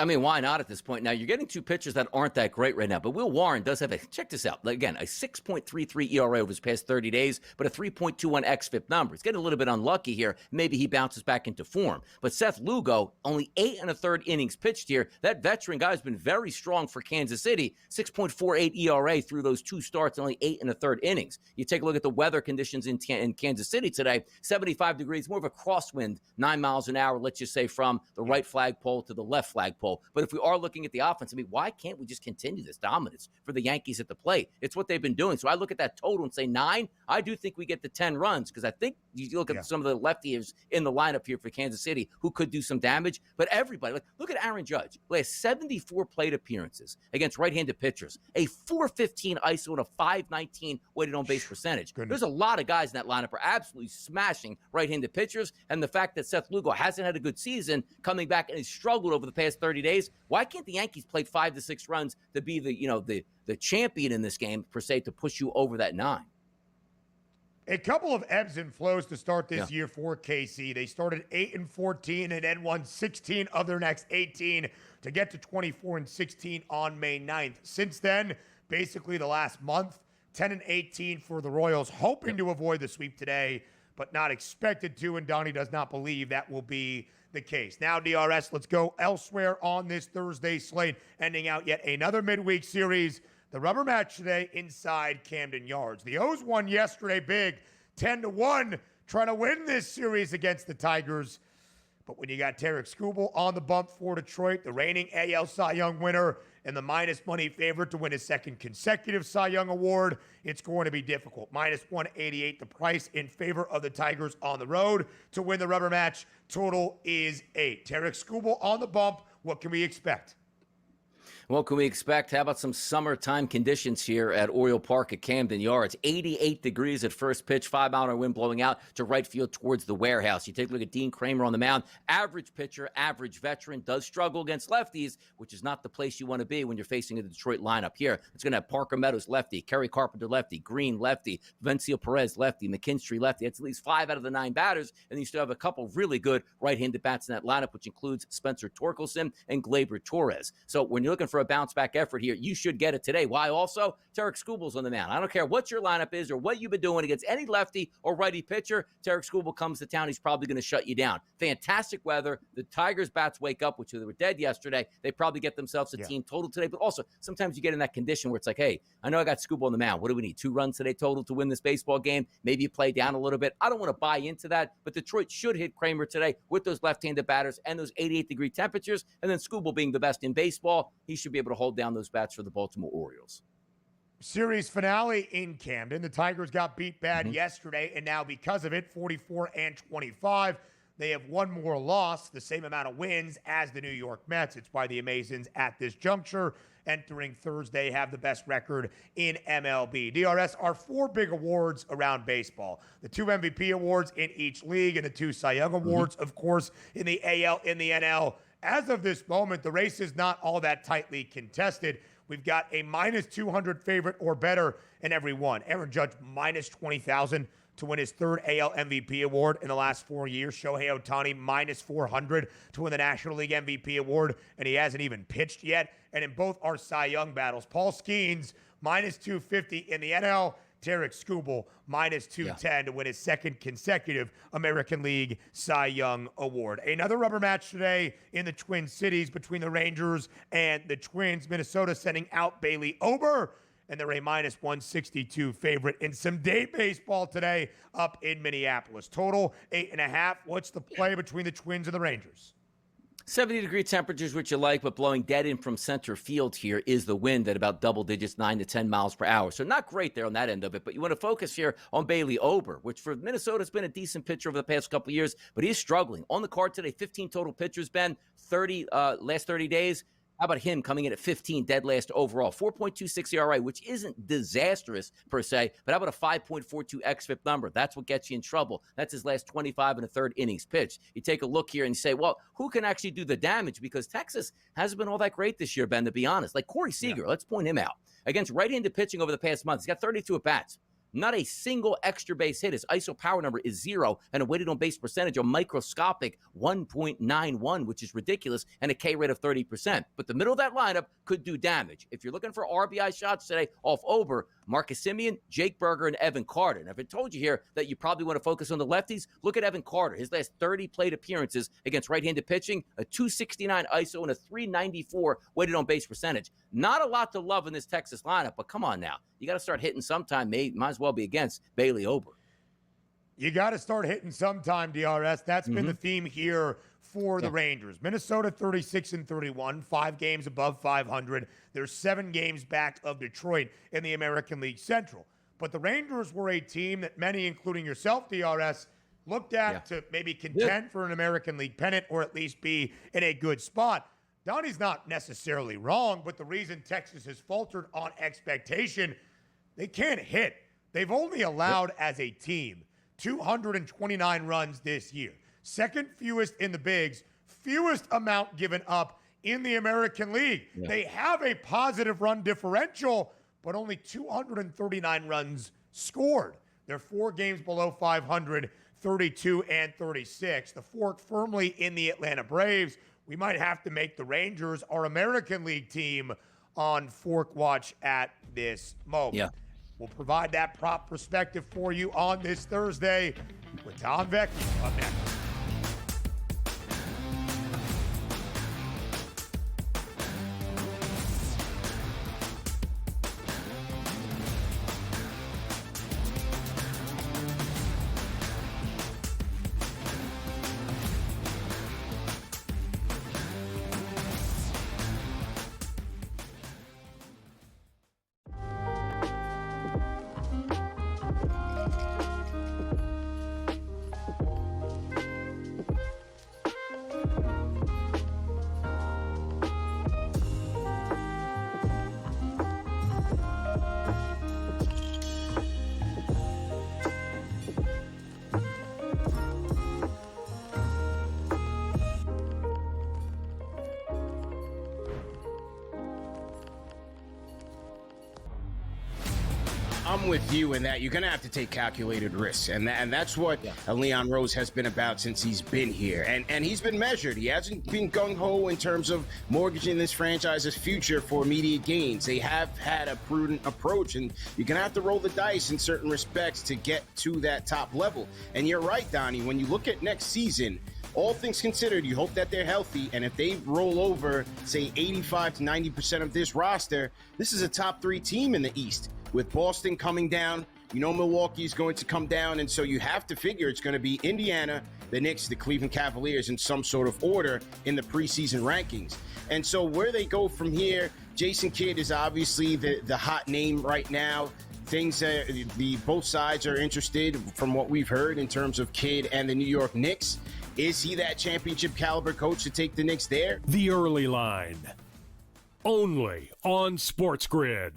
I mean, why not at this point? Now, you're getting 2 pitchers that aren't that great right now, but Will Warren does have check this out. Again, a 6.33 ERA over his past 30 days, but a 3.21 xFIP number. He's getting a little bit unlucky here. Maybe he bounces back into form. But Seth Lugo, only 8 1/3 innings pitched here. That veteran guy has been very strong for Kansas City. 6.48 ERA through those 2 starts, only 8 1/3 innings. You take a look at the weather conditions in Kansas City today, 75 degrees, more of a crosswind, 9 miles an hour, let's just say, from the right flagpole to the left flagpole. But if we are looking at the offense, I mean, why can't we just continue this dominance for the Yankees at the plate? It's what they've been doing. So I look at that total and say 9. I do think we get the 10 runs because I think you look at some of the lefties in the lineup here for Kansas City who could do some damage. But everybody, look at Aaron Judge. Last 74 plate appearances against right-handed pitchers, a 415 ISO and a 519 weighted on base percentage. There's a lot of guys in that lineup are absolutely smashing right-handed pitchers. And the fact that Seth Lugo hasn't had a good season coming back and has struggled over the past 30 days, why can't the Yankees play 5 to 6 runs to be the champion in this game, per se, to push you over that 9? A couple of ebbs and flows to start this year for KC. They started 8-14 and then won 16 of their next 18 to get to 24-16 on May 9th. Since then, basically the last month, 10-18 for the Royals, hoping to avoid the sweep today, but not expected to, and Donnie does not believe that will be the case. Now, DRS, let's go elsewhere on this Thursday slate, ending out yet another midweek series. The rubber match today inside Camden Yards. The O's won yesterday big, 10-1, trying to win this series against the Tigers. But when you got Tarek Skubal on the bump for Detroit, the reigning AL Cy Young winner and the minus money favorite to win his 2nd consecutive Cy Young award, it's going to be difficult. -188 the price in favor of the Tigers on the road to win the rubber match. Total is 8. Tarek Skubal on the bump. What can we expect? What can we expect? How about some summertime conditions here at Oriole Park at Camden Yards? 88 degrees at first pitch, 5-mile-an-hour wind blowing out to right field towards the warehouse. You take a look at Dean Kramer on the mound. Average pitcher, average veteran, does struggle against lefties, which is not the place you want to be when you're facing a Detroit lineup here. It's going to have Parker Meadows lefty, Kerry Carpenter lefty, Green lefty, Vencio Perez lefty, McKinstry lefty. That's at least 5 out of the 9 batters, and you still have a couple really good right-handed bats in that lineup, which includes Spencer Torkelson and Gleyber Torres. So when you're looking for a bounce-back effort here, you should get it today. Why also? Tarek Skubal's on the mound. I don't care what your lineup is or what you've been doing against any lefty or righty pitcher. Tarek Skubal comes to town, he's probably going to shut you down. Fantastic weather. The Tigers bats wake up, which they were dead yesterday. They probably get themselves a team total today. But also, sometimes you get in that condition where it's like, hey, I know I got Skubal on the mound. What do we need? 2 runs today total to win this baseball game. Maybe you play down a little bit. I don't want to buy into that, but Detroit should hit Kramer today with those left-handed batters and those 88-degree temperatures. And then Skubal being the best in baseball, he should be able to hold down those bats for the Baltimore Orioles. Series finale in Camden. The Tigers got beat bad yesterday, and now because of it, 44-25. They have one more loss, the same amount of wins as the New York Mets. It's why the Amazons at this juncture, entering Thursday, have the best record in MLB. DRS are 4 big awards around baseball. The 2 MVP awards in each league and the 2 Cy Young awards, of course, in the AL, in the NL. As of this moment, the race is not all that tightly contested. We've got a -200 favorite or better in every one. Aaron Judge -20,000 to win his 3rd AL MVP award in the last 4 years. Shohei Ohtani -400 to win the National League MVP award, and he hasn't even pitched yet. And in both our Cy Young battles, Paul Skeens -250 in the NL. Tarek Skubal -210 to win his 2nd consecutive American League Cy Young Award. Another rubber match today in the Twin Cities between the Rangers and the Twins. Minnesota sending out Bailey Ober, and they're a -162 favorite in some day baseball today up in Minneapolis. Total 8.5. What's the play between the Twins and the Rangers? 70-degree temperatures, which you like, but blowing dead in from center field here is the wind at about double digits, 9 to 10 miles per hour. So not great there on that end of it, but you want to focus here on Bailey Ober, which for Minnesota has been a decent pitcher over the past couple of years, but he's struggling. On the card today, 15 total pitchers, Ben, last 30 days. How about him coming in at 15, dead last overall? 4.26 ERA, which isn't disastrous per se, but how about a 5.42 xFIP number? That's what gets you in trouble. That's his last 25 and a third innings pitched. You take a look here and say, well, who can actually do the damage? Because Texas hasn't been all that great this year, Ben, to be honest. Like Corey Seager, let's point him out. Against right-handed pitching over the past month, he's got 32 at-bats. Not a single extra base hit. His ISO power number is 0 and a weighted on base percentage, a microscopic 1.91, which is ridiculous, and a K rate of 30%. But the middle of that lineup could do damage. If you're looking for RBI shots today off Ober, Marcus Semien, Jake Berger, and Evan Carter. And if I told you here that you probably want to focus on the lefties, look at Evan Carter. His last 30 plate appearances against right-handed pitching, a 269 ISO and a 394 weighted on base percentage. Not a lot to love in this Texas lineup, but come on now. You got to start hitting sometime. Might as well be against Bailey Ober. You got to start hitting sometime, DRS. That's been the theme here for the Rangers. Minnesota 36-31, 5 games above 500. There's 7 games back of Detroit in the American League Central. But the Rangers were a team that many, including yourself, DRS, looked at to maybe contend for an American League pennant or at least be in a good spot. Donnie's not necessarily wrong, but the reason Texas has faltered on expectation, they can't hit. They've only allowed as a team 229 runs this year. Second fewest in the bigs, fewest amount given up in the American League. They have a positive run differential, but only 239 runs scored. They're 4 games below 500, 32 and 36. The fork firmly in the Atlanta Braves. We might have to make the Rangers our American League team on Fork Watch at this moment. We'll provide that prop perspective for you on this Thursday with Tom Vecchio up next. I'm with you in that you're going to have to take calculated risks. And that's what Leon Rose has been about since he's been here. And he's been measured. He hasn't been gung-ho in terms of mortgaging this franchise's future for immediate gains. They have had a prudent approach, and you're going to have to roll the dice in certain respects to get to that top level. And you're right, Donnie, when you look at next season, all things considered, you hope that they're healthy, and if they roll over, say, 85 to 90% of this roster, this is a top 3 team in the East. With Boston coming down, you know Milwaukee is going to come down, and so you have to figure it's going to be Indiana, the Knicks, the Cleveland Cavaliers in some sort of order in the preseason rankings. And so where they go from here, Jason Kidd is obviously the hot name right now. Things both sides are interested from what we've heard in terms of Kidd and the New York Knicks. Is he that championship caliber coach to take the Knicks there? The Early Line, only on SportsGrid.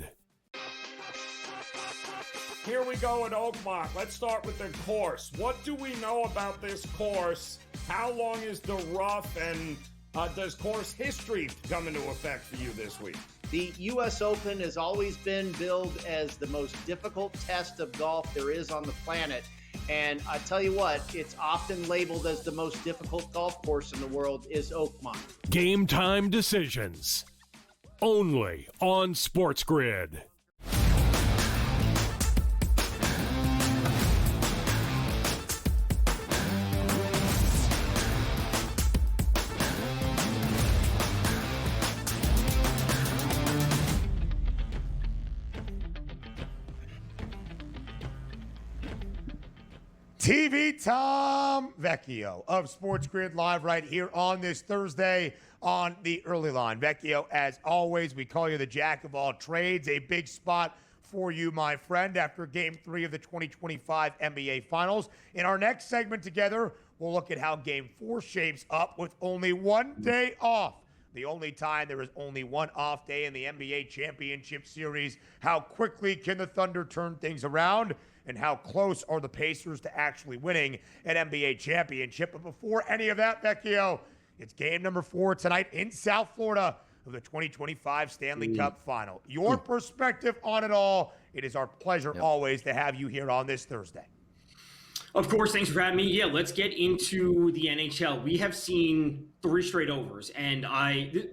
Here we go at Oakmont. Let's start with the course. What do we know about this course? How long is the rough, and does course history come into effect for you this week? The U.S. Open has always been billed as the most difficult test of golf there is on the planet. And I tell you what, it's often labeled as the most difficult golf course in the world is Oakmont. Game time decisions, only on SportsGrid. TV Tom Vecchio of SportsGrid live right here on this Thursday on the Early Line. Vecchio, as always, we call you the jack of all trades. A big spot for you, my friend, after Game 3 of the 2025 NBA Finals. In our next segment together, we'll look at how Game 4 shapes up with only one day off the only time there is only one off day in the NBA Championship Series. How quickly can the Thunder turn things around? And how close are the Pacers to actually winning an NBA championship? But before any of that, Vecchio, it's game number 4 tonight in South Florida of the 2025 Stanley Cup Final. Your perspective on it all. It is our pleasure always to have you here on this Thursday. Of course, thanks for having me. Yeah, let's get into the NHL. We have seen 3 straight overs, and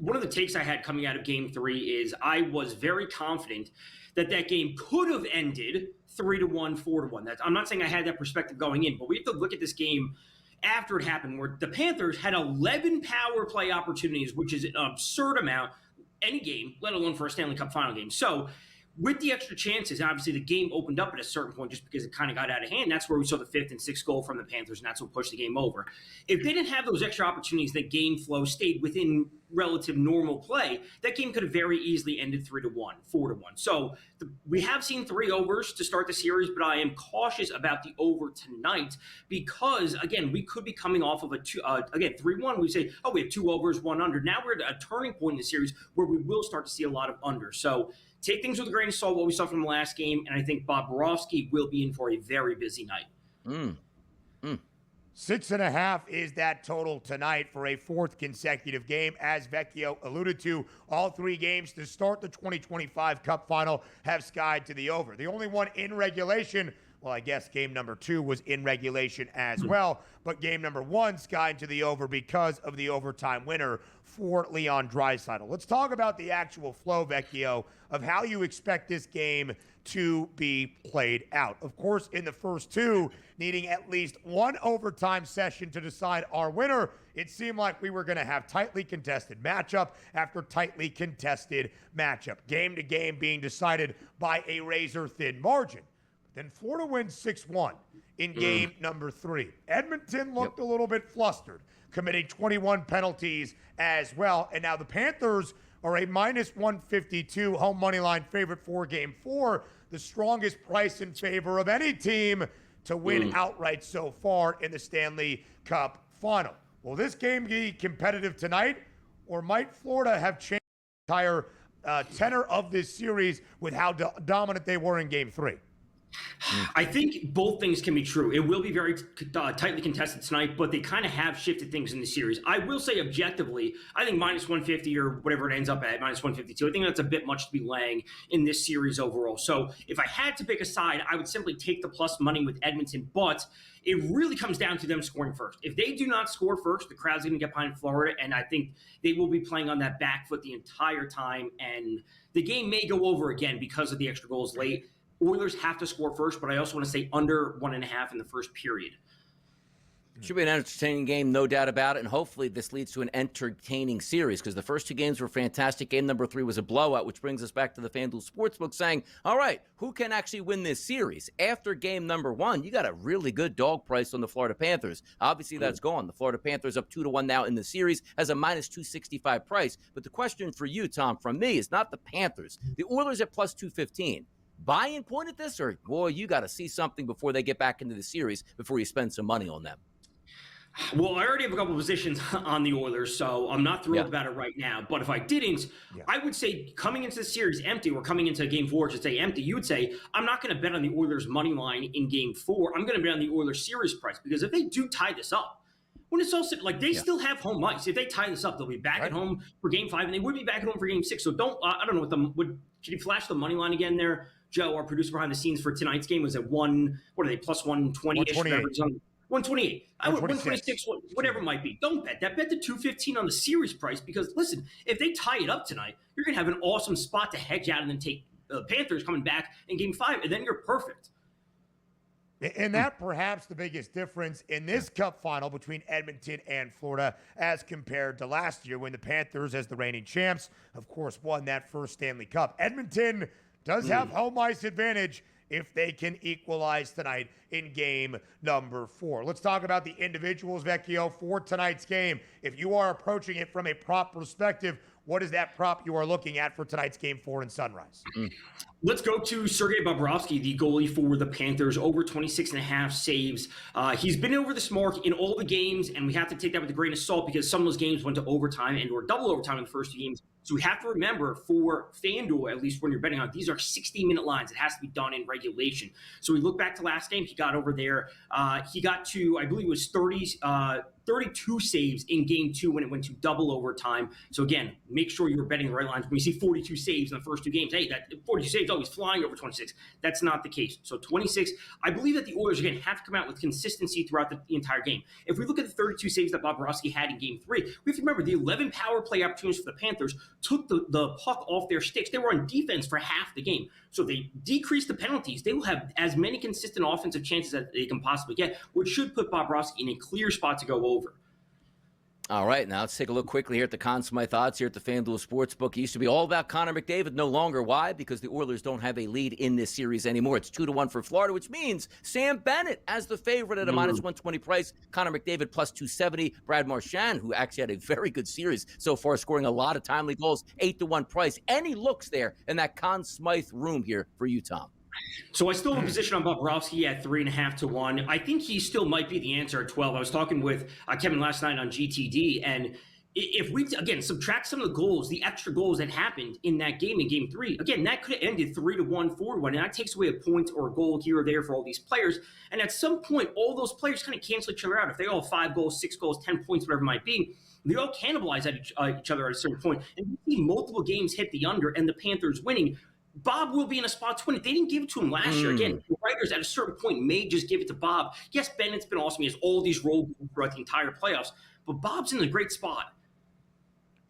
one of the takes I had coming out of Game 3 is I was very confident that game could have ended 3-1, 4-1. I'm not saying I had that perspective going in, but we have to look at this game after it happened, where the Panthers had 11 power play opportunities, which is an absurd amount, any game, let alone for a Stanley Cup final game. So with the extra chances, obviously the game opened up at a certain point just because it kind of got out of hand. That's where we saw the 5th and 6th goal from the Panthers, and that's what pushed the game over. If they didn't have those extra opportunities, the game flow stayed within relative normal play, that game could have very easily ended 3-1, 4-1. So we have seen 3 overs to start the series, but I am cautious about the over tonight because, again, we could be coming off of 3-1. We say, oh, we have 2 overs, 1 under. Now we're at a turning point in the series where we will start to see a lot of under. So take things with a grain of salt, what we saw from the last game, and I think Bob Borowski will be in for a very busy night. 6.5 is that total tonight for a 4th consecutive game. As Vecchio alluded to, all 3 games to start the 2025 Cup Final have skied to the over. The only one in regulation, well, I guess game number 2 was in regulation as well, but game number 1 skied to the over because of the overtime winner for Leon Draisaitl. Let's talk about the actual flow, Vecchio, of how you expect this game to be played out. Of course, in the first 2, needing at least 1 overtime session to decide our winner, it seemed like we were going to have tightly contested matchup after tightly contested matchup. Game to game being decided by a razor-thin margin. Then Florida wins 6-1 in game number 3. Edmonton looked a little bit flustered, committing 21 penalties as well. And now the Panthers are a minus 152 home money line favorite for game 4, the strongest price in favor of any team to win outright so far in the Stanley Cup Final. Will this game be competitive tonight, or might Florida have changed the entire tenor of this series with how dominant they were in game 3? I think both things can be true. It will be very tightly contested tonight, but they kind of have shifted things in the series. I will say objectively, I think minus 150 or whatever it ends up at, minus 152, I think that's a bit much to be laying in this series overall. So if I had to pick a side, I would simply take the plus money with Edmonton, but it really comes down to them scoring first. If they do not score first, the crowd's going to get behind Florida, and I think they will be playing on that back foot the entire time, and the game may go over again because of the extra goals late. Oilers have to score first, but I also want to say under 1.5 in the first period. Should be an entertaining game, no doubt about it, and hopefully this leads to an entertaining series because the first 2 games were fantastic. Game number 3 was a blowout, which brings us back to the FanDuel Sportsbook saying, all right, who can actually win this series? After game number 1, you got a really good dog price on the Florida Panthers. Obviously, that's gone. The Florida Panthers up 2-1 now in the series as a minus 265 price. But the question for you, Tom, from me is not the Panthers. The Oilers at plus 215. Buy-in point at this, or, boy, you got to see something before they get back into the series before you spend some money on them? Well, I already have a couple positions on the Oilers, so I'm not thrilled about it right now. But if I didn't, I would say coming into the series empty, or coming into game 4, I should say empty, you would say, I'm not going to bet on the Oilers' money line in game 4. I'm going to bet on the Oilers' series price, because if they do tie this up, when it's all said, like, they still have home ice. If they tie this up, they'll be back at home for game 5, and they would be back at home for game 6. So I don't know can you flash the money line again there? Joe, our producer behind the scenes for tonight's game, was at plus 120-ish. 128. I would 126, whatever it might be. Don't bet that. Bet the 215 on the series price, because listen, if they tie it up tonight, you're gonna have an awesome spot to hedge out and then take the Panthers coming back in game 5, and then you're perfect. And that perhaps the biggest difference in this Cup Final between Edmonton and Florida as compared to last year, when the Panthers, as the reigning champs, of course, won that first Stanley Cup. Edmonton does have home ice advantage if they can equalize tonight in game number 4. Let's talk about the individuals, Vecchio, for tonight's game. If you are approaching it from a prop perspective, What is that prop you are looking at for tonight's Game 4 in Sunrise? Let's go to Sergei Bobrovsky, the goalie for the Panthers, over 26.5 saves. He's been over this mark in all the games, and we have to take that with a grain of salt because some of those games went to overtime and or double overtime in the first 2 games. So we have to remember for FanDuel, at least when you're betting on it, these are 60-minute lines. It has to be done in regulation. So we look back to last game, he got over there. He got to, I believe it was 32 saves in game 2 when it went to double overtime. So again, make sure you're betting the right lines. When you see 42 saves in the first 2 games, hey, that 42 saves always flying over 26. That's not the case. So 26, I believe that the Oilers, again, have to come out with consistency throughout the entire game. If we look at the 32 saves that Bobrovsky had in game 3, we have to remember the 11 power play opportunities for the Panthers took the puck off their sticks. They were on defense for half the game. So they decrease the penalties. They will have as many consistent offensive chances as they can possibly get, which should put Bobrovsky in a clear spot to go over. All right, now let's take a look quickly here at the Conn Smythe odds here at the FanDuel Sportsbook. It used to be all about Connor McDavid, no longer. Why? Because the Oilers don't have a lead in this series anymore. It's 2-1 for Florida, which means Sam Bennett as the favorite at a minus 120 price. Connor McDavid plus 270. Brad Marchand, who actually had a very good series so far, scoring a lot of timely goals, 8-1 price. Any looks there in that Conn Smythe room here for you, Tom? So I still have a position on Bobrovsky at 3.5 to 1. I think he still might be the answer at 12. I was talking with Kevin last night on GTD, and if we, again, subtract some of the goals, the extra goals that happened in that game, in game 3, again, that could have ended 3-1, 4-1, and that takes away a point or a goal here or there for all these players. And at some point, all those players kind of cancel each other out. If they all have 5 goals, 6 goals, 10 points, whatever it might be, they all cannibalize at each other at a certain point. And we see multiple games hit the under and the Panthers winning. Bob will be in a spot to win it. They didn't give it to him last year. Again, the writers at a certain point may just give it to Bob. Yes, Bennett's been awesome. He has all these roles throughout the entire playoffs, but Bob's in a great spot.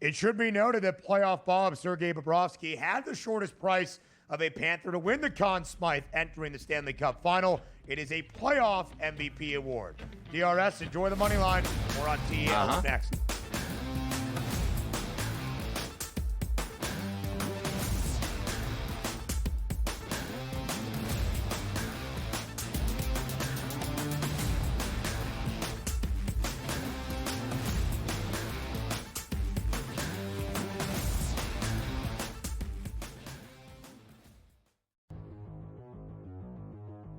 It should be noted that playoff Bob, Sergei Bobrovsky, had the shortest price of a Panther to win the Conn Smythe entering the Stanley Cup Final. It is a playoff MVP award. DRS, enjoy the money line. We're on TL next.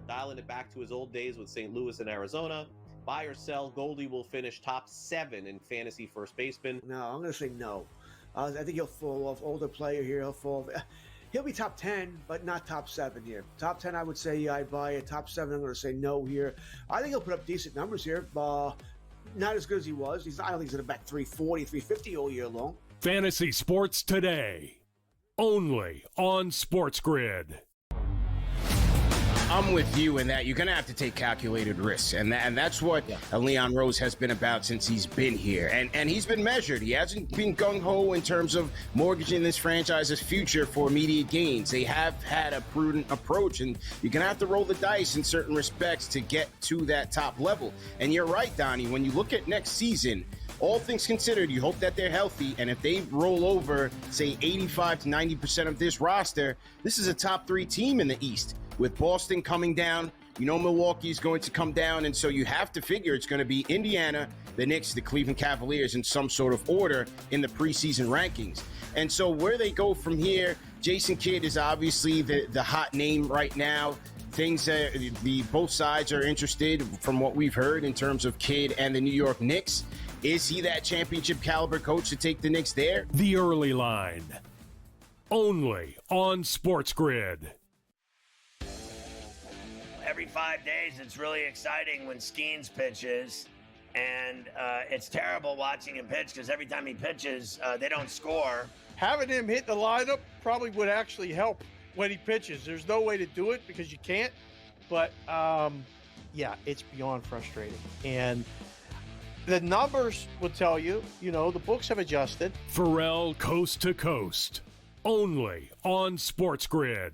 Dialing it back to his old days with St. Louis and Arizona. Buy or sell, Goldie will finish top 7 in fantasy first baseman. No, I'm going to say no. I think he'll fall off. Older player here, he'll be top 10, but not top 7 here. Top 10, I would say yeah, I'd buy it. Top 7, I'm going to say no here. I think he'll put up decent numbers here. Not as good as he was. I don't think he's going to bat 340, 350 all year long. Fantasy Sports Today, only on SportsGrid. I'm with you in that you're going to have to take calculated risks. And that's what Leon Rose has been about since he's been here. And he's been measured. He hasn't been gung-ho in terms of mortgaging this franchise's future for immediate gains. They have had a prudent approach, and you're going to have to roll the dice in certain respects to get to that top level. And you're right, Donnie, when you look at next season, all things considered, you hope that they're healthy, and if they roll over, say, 85 to 90% of this roster, this is a top 3 team in the East. With Boston coming down, you know Milwaukee's going to come down, and so you have to figure it's going to be Indiana, the Knicks, the Cleveland Cavaliers in some sort of order in the preseason rankings. And so where they go from here, Jason Kidd is obviously the hot name right now. Things that both sides are interested from what we've heard in terms of Kidd and the New York Knicks. Is he that championship caliber coach to take the Knicks there? The early line, only on SportsGrid. Every 5 days, it's really exciting when Skeens pitches, and it's terrible watching him pitch because every time he pitches, they don't score. Having him hit the lineup probably would actually help when he pitches. There's no way to do it because you can't, but yeah, it's beyond frustrating. And the numbers will tell you, the books have adjusted. Pharrell Coast to Coast, only on SportsGrid.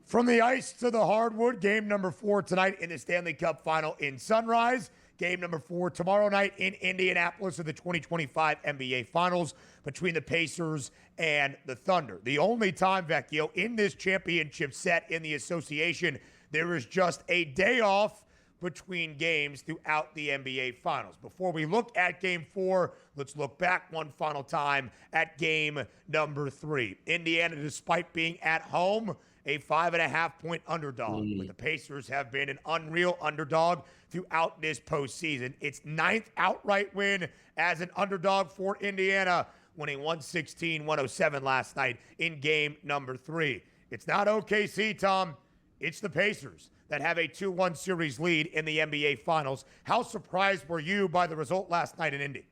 From the ice to the hardwood, game number 4 tonight in the Stanley Cup Final in Sunrise. game number 4 tomorrow night in Indianapolis of the 2025 NBA Finals between the Pacers and the Thunder. The only time, Vecchio, in this championship set in the association, there is just a day off between games throughout the NBA Finals. Before we look at Game 4, let's look back one final time at Game number 3. Indiana, despite being at home, a 5.5-point underdog. But the Pacers have been an unreal underdog throughout this postseason. Its 9th outright win as an underdog for Indiana, winning 116-107 last night in Game number 3. It's not OKC, Tom. It's the Pacers that have a 2-1 series lead in the NBA Finals. How surprised were you by the result last night in Indy?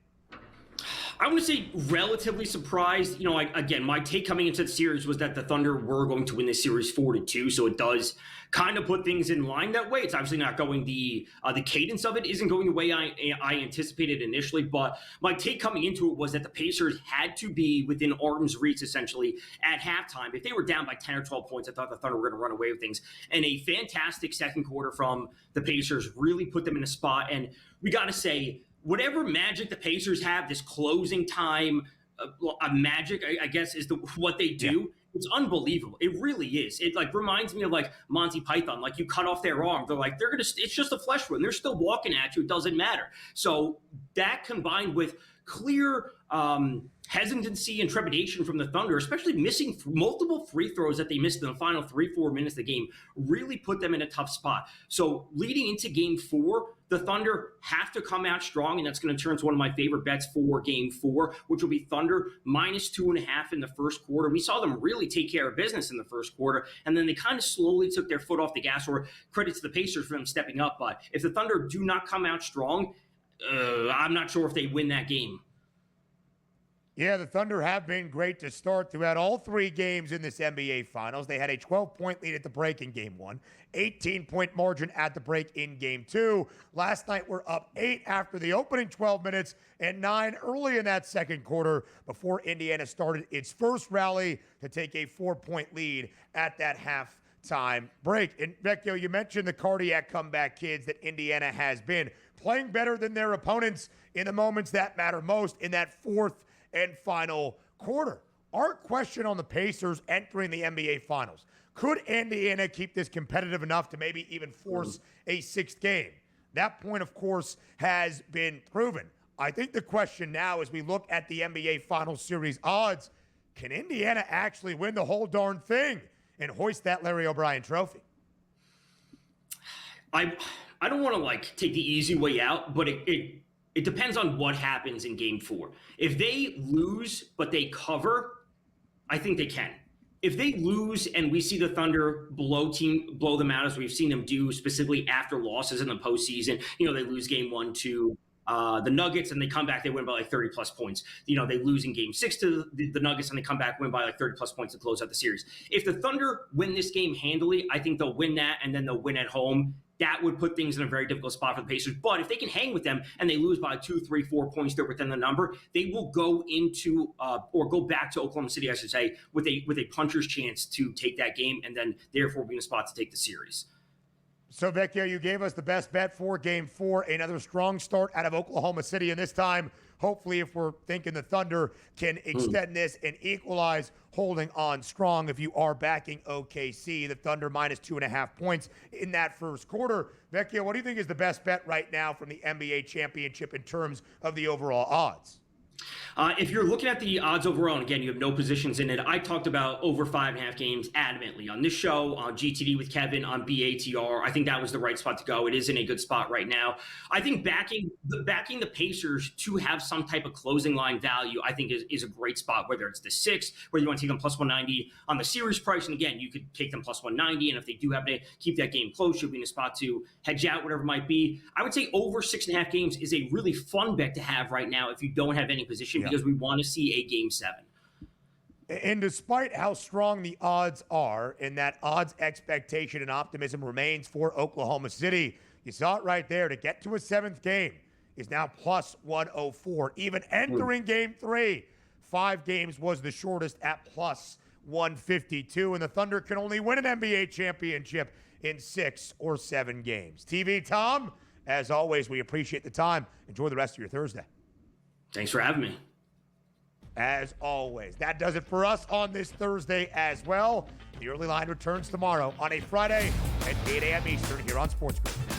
I want to say relatively surprised. You know, again, my take coming into the series was that the Thunder were going to win this series 4-2, so it does kind of put things in line that way. It's obviously not going the cadence of it isn't going the way I anticipated initially, but my take coming into it was that the Pacers had to be within arm's reach essentially at halftime. If they were down by 10 or 12 points, I thought the Thunder were going to run away with things. And a fantastic second quarter from the Pacers really put them in a spot. And we got to say, whatever magic the Pacers have, this closing time magic, I guess, is what they do. Yeah. It's unbelievable. It really is. It reminds me of Monty Python. You cut off their arm. They're it's just a flesh wound. They're still walking at you. It doesn't matter. So that combined with clear hesitancy and trepidation from the Thunder, especially missing multiple free throws that they missed in the final 3-4 minutes of the game, really put them in a tough spot. So leading into Game 4, the Thunder have to come out strong, and that's going to turn to one of my favorite bets for Game 4, which will be Thunder -2.5 in the first quarter. We saw them really take care of business in the first quarter, and then they kind of slowly took their foot off the gas, or credit to the Pacers for them stepping up. But if the Thunder do not come out strong, I'm not sure if they win that game. Yeah, the Thunder have been great to start throughout all 3 games in this NBA Finals. They had a 12-point lead at the break in Game 1, 18-point margin at the break in Game 2. Last night, we're up 8 after the opening 12 minutes and 9 early in that second quarter before Indiana started its first rally to take a 4-point lead at that halftime break. And Vecchio, you mentioned the cardiac comeback kids that Indiana has been playing better than their opponents in the moments that matter most in that fourth and final quarter. Our question on the Pacers entering the NBA Finals: could Indiana keep this competitive enough to maybe even force a 6th game? That point, of course, has been proven. I think the question now, as we look at the NBA Finals series odds, can Indiana actually win the whole darn thing and hoist that Larry O'Brien trophy? I don't want to take the easy way out, but it depends on what happens in Game 4. If they lose, but they cover, I think they can. If they lose and we see the Thunder blow them out, as we've seen them do specifically after losses in the postseason, they lose Game 1 to the Nuggets and they come back, they win by 30-plus points. They lose in Game 6 to the Nuggets and they come back, win by 30-plus points to close out the series. If the Thunder win this game handily, I think they'll win that, and then they'll win at home. That would put things in a very difficult spot for the Pacers. But if they can hang with them and they lose by 2, 3, 4 points, they're within the number, they will go into or go back to Oklahoma City, I should say, with a puncher's chance to take that game and then therefore be in a spot to take the series. So, Vecchio, you gave us the best bet for Game 4. Another strong start out of Oklahoma City, and this time, hopefully, if we're thinking the Thunder can extend this and equalize, holding on strong if you are backing OKC. The Thunder -2.5 points in that first quarter. Vecchio, what do you think is the best bet right now from the NBA championship in terms of the overall odds? If you're looking at the odds overall, and again, you have no positions in it, I talked about over 5.5 games adamantly on this show, on GTD with Kevin, on BATR. I think that was the right spot to go. It is in a good spot right now. I think backing the Pacers to have some type of closing line value, I think is a great spot, whether it's the 6, whether you want to take them +190 on the series price. And again, you could take them +190. And if they do have to keep that game close, you'll be in a spot to hedge out, whatever it might be. I would say over 6.5 games is a really fun bet to have right now if you don't have any position, because we want to see a Game 7. And despite how strong the odds are, and that odds expectation and optimism remains for Oklahoma City, you saw it right there. To get to a 7th game is now +104. Even entering Game 3, 5 games was the shortest at +152. And the Thunder can only win an NBA championship in 6 or 7 games. TV Tom, As always, we appreciate the time. Enjoy the rest of your Thursday. Thanks for having me. As always, that does it for us on this Thursday as well. The Early Line returns tomorrow on a Friday at 8 a.m. Eastern here on SportsGrid.